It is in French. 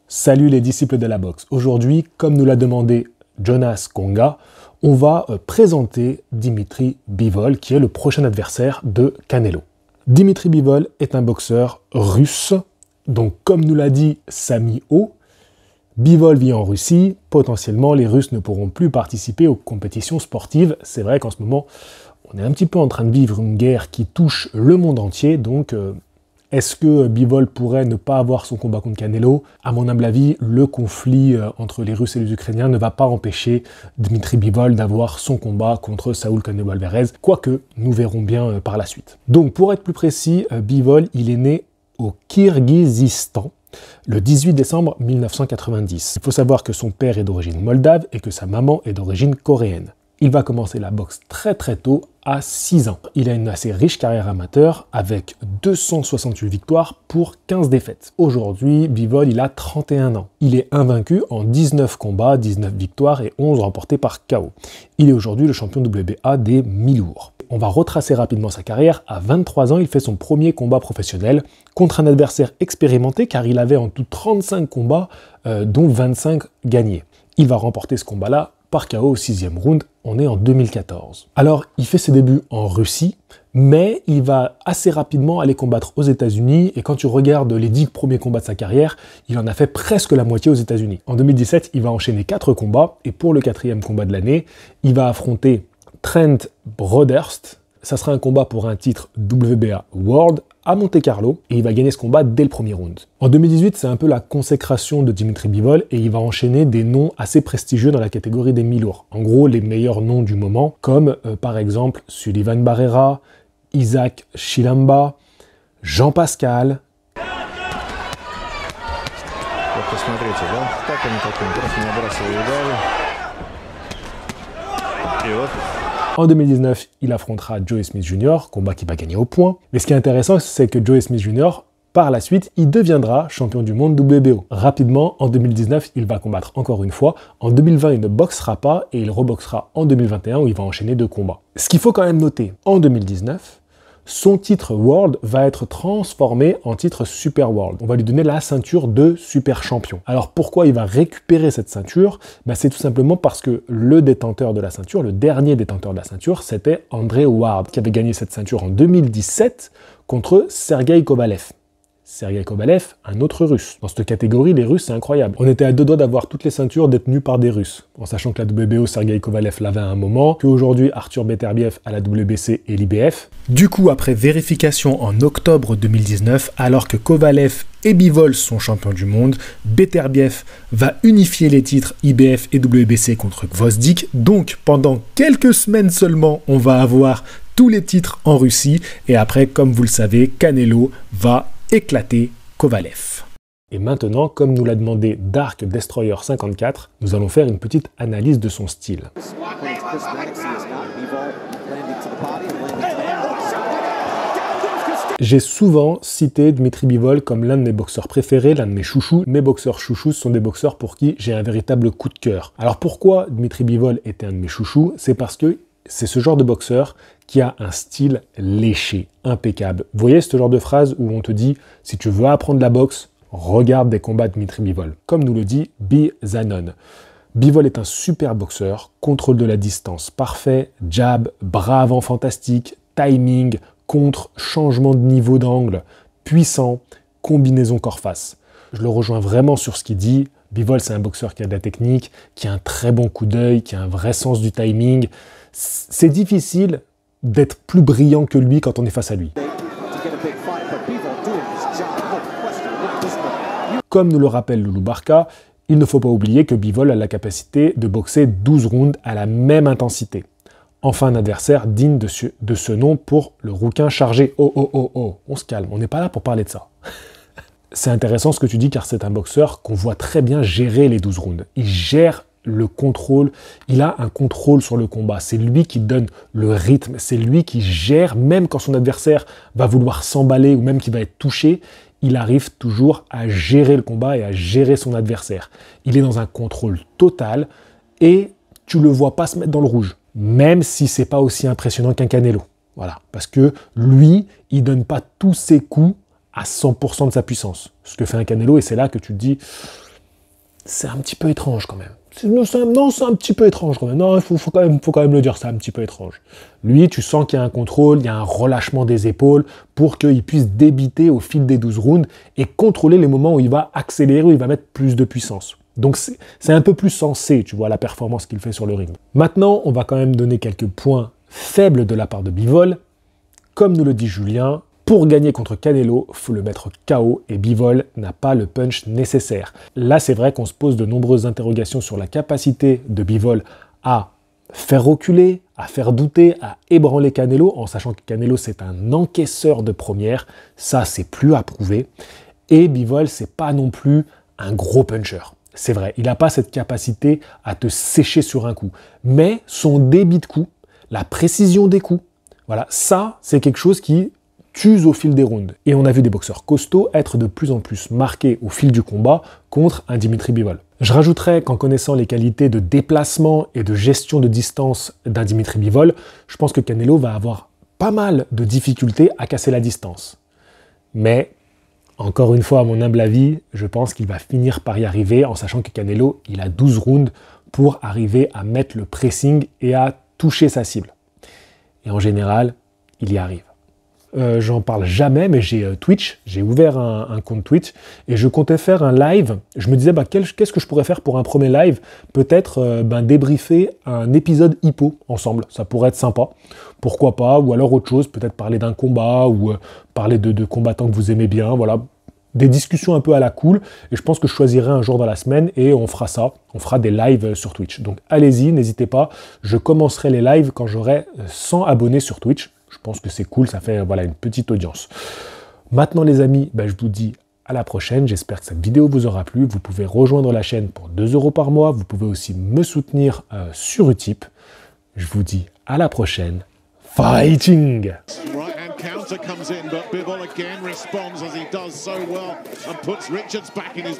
Salut les disciples de la boxe. Aujourd'hui, comme nous l'a demandé Jonas Konga, on va présenter Dimitri Bivol, qui est le prochain adversaire de Canelo. Dimitri Bivol est un boxeur russe, donc comme nous l'a dit Sami O, Bivol vit en Russie, potentiellement les Russes ne pourront plus participer aux compétitions sportives. C'est vrai qu'en ce moment, on est un petit peu en train de vivre une guerre qui touche le monde entier, donc est-ce que Bivol pourrait ne pas avoir son combat contre Canelo? À mon humble avis, le conflit entre les Russes et les Ukrainiens ne va pas empêcher Dimitri Bivol d'avoir son combat contre Saúl Canelo Alvarez, quoique nous verrons bien par la suite. Donc pour être plus précis, Bivol, il est né au Kirghizistan le 18 décembre 1990. Il faut savoir que son père est d'origine moldave et que sa maman est d'origine coréenne. Il va commencer la boxe très tôt, à 6 ans. Il a une assez riche carrière amateur avec 268 victoires pour 15 défaites. Aujourd'hui, Bivol, il a 31 ans. Il est invaincu en 19 combats, 19 victoires et 11 remportés par KO. Il est aujourd'hui le champion WBA des mi-lourds. On va retracer rapidement sa carrière. À 23 ans, il fait son premier combat professionnel contre un adversaire expérimenté car il avait en tout 35 combats, dont 25 gagnés. Il va remporter ce combat-là par KO au 6e round, on est en 2014. Alors, il fait ses débuts en Russie, mais il va assez rapidement aller combattre aux États-Unis, et quand tu regardes les 10 premiers combats de sa carrière, il en a fait presque la moitié aux États-Unis. En 2017, il va enchaîner 4 combats, et pour le 4e combat de l'année, il va affronter Trent Broderst. Ça sera un combat pour un titre WBA World à Monte-Carlo, et il va gagner ce combat dès le premier round. En 2018, c'est un peu la consécration de Dimitri Bivol, et il va enchaîner des noms assez prestigieux dans la catégorie des mi-lourds. En gros, les meilleurs noms du moment, comme par exemple Sullivan Barrera, Isaac Chilamba, Jean Pascal. En 2019, il affrontera Joe Smith Jr., combat qu'il va gagner au point. Mais ce qui est intéressant, c'est que Joe Smith Jr., par la suite, il deviendra champion du monde WBO. Rapidement, en 2019, il va combattre encore une fois. En 2020, il ne boxera pas et il reboxera en 2021 où il va enchaîner 2 combats. Ce qu'il faut quand même noter, en 2019, son titre World va être transformé en titre Super World. On va lui donner la ceinture de super champion. Alors pourquoi il va récupérer cette ceinture? C'est tout simplement parce que le détenteur de la ceinture, le dernier détenteur de la ceinture, c'était André Ward, qui avait gagné cette ceinture en 2017 contre Sergei Kovalev. Sergei Kovalev, un autre russe. Dans cette catégorie, les Russes, c'est incroyable. On était à 2 doigts d'avoir toutes les ceintures détenues par des Russes, en sachant que la WBO, Sergei Kovalev l'avait à un moment, qu'aujourd'hui, Arthur Beterbiev à la WBC et l'IBF. Du coup, après vérification en octobre 2019, alors que Kovalev et Bivol sont champions du monde, Beterbiev va unifier les titres IBF et WBC contre Gvozdyk. Donc, pendant quelques semaines seulement, on va avoir tous les titres en Russie. Et après, comme vous le savez, Canelo va éclater Kovalev. Et maintenant, comme nous l'a demandé Dark Destroyer 54, nous allons faire une petite analyse de son style. J'ai souvent cité Dimitri Bivol comme l'un de mes boxeurs préférés, l'un de mes chouchous. Mes boxeurs chouchous sont des boxeurs pour qui j'ai un véritable coup de cœur. Alors pourquoi Dimitri Bivol était un de mes chouchous? C'est parce que c'est ce genre de boxeur qui a un style léché, impeccable. Vous voyez ce genre de phrase où on te dit « Si tu veux apprendre la boxe, regarde des combats de Dimitri Bivol ». Comme nous le dit B. Zanon. Bivol est un super boxeur, contrôle de la distance parfait, jab, bras avant fantastique, timing, contre, changement de niveau d'angle, puissant, combinaison corps-face. Je le rejoins vraiment sur ce qu'il dit. Bivol, c'est un boxeur qui a de la technique, qui a un très bon coup d'œil, qui a un vrai sens du timing. C'est difficile d'être plus brillant que lui quand on est face à lui. Comme nous le rappelle Loulou Barka, il ne faut pas oublier que Bivol a la capacité de boxer 12 rounds à la même intensité. Enfin, un adversaire digne de ce nom pour le rouquin chargé. Oh, on se calme, on n'est pas là pour parler de ça. C'est intéressant ce que tu dis car c'est un boxeur qu'on voit très bien gérer les 12 rounds. Il gère le contrôle, il a un contrôle sur le combat. C'est lui qui donne le rythme, c'est lui qui gère, même quand son adversaire va vouloir s'emballer ou même qu'il va être touché, il arrive toujours à gérer le combat et à gérer son adversaire. Il est dans un contrôle total et tu le vois pas se mettre dans le rouge, même si c'est pas aussi impressionnant qu'un Canelo. Voilà, parce que lui, il donne pas tous ses coups à 100% de sa puissance. Ce que fait un Canelo, et c'est là que tu te dis, c'est un petit peu étrange quand même. Non, c'est un petit peu étrange quand même. Non, il faut quand même le dire, c'est un petit peu étrange. Lui, tu sens qu'il y a un contrôle, il y a un relâchement des épaules pour qu'il puisse débiter au fil des 12 rounds et contrôler les moments où il va accélérer, où il va mettre plus de puissance. Donc c'est un peu plus sensé, tu vois, la performance qu'il fait sur le ring. Maintenant, on va quand même donner quelques points faibles de la part de Bivol. Comme nous le dit Julien, pour gagner contre Canelo, il faut le mettre KO et Bivol n'a pas le punch nécessaire. Là, c'est vrai qu'on se pose de nombreuses interrogations sur la capacité de Bivol à faire reculer, à faire douter, à ébranler Canelo, en sachant que Canelo, c'est un encaisseur de première. Ça, c'est plus à prouver. Et Bivol, c'est pas non plus un gros puncher. C'est vrai, il n'a pas cette capacité à te sécher sur un coup. Mais son débit de coups, la précision des coups, voilà, ça, c'est quelque chose qui tue au fil des rounds. Et on a vu des boxeurs costauds être de plus en plus marqués au fil du combat contre un Dimitri Bivol. Je rajouterais qu'en connaissant les qualités de déplacement et de gestion de distance d'un Dimitri Bivol, je pense que Canelo va avoir pas mal de difficultés à casser la distance. Mais, encore une fois, à mon humble avis, je pense qu'il va finir par y arriver en sachant que Canelo, il a 12 rounds pour arriver à mettre le pressing et à toucher sa cible. Et en général, il y arrive. J'en parle jamais, mais j'ai Twitch, j'ai ouvert un compte Twitch et je comptais faire un live. Je me disais, qu'est-ce que je pourrais faire pour un premier live? Peut-être débriefer un épisode hippo ensemble, ça pourrait être sympa. Pourquoi pas? Ou alors autre chose, peut-être parler d'un combat ou parler de combattants que vous aimez bien, voilà. Des discussions un peu à la cool, et je pense que je choisirai un jour dans la semaine et on fera ça, on fera des lives sur Twitch. Donc allez-y, n'hésitez pas, je commencerai les lives quand j'aurai 100 abonnés sur Twitch. Je pense que c'est cool, ça fait voilà, une petite audience. Maintenant les amis, je vous dis à la prochaine, j'espère que cette vidéo vous aura plu. Vous pouvez rejoindre la chaîne pour 2 € par mois, vous pouvez aussi me soutenir sur Utip. Je vous dis à la prochaine. Fighting! Counter comes in, but Bivol again responds as he does so well and puts Richards back in his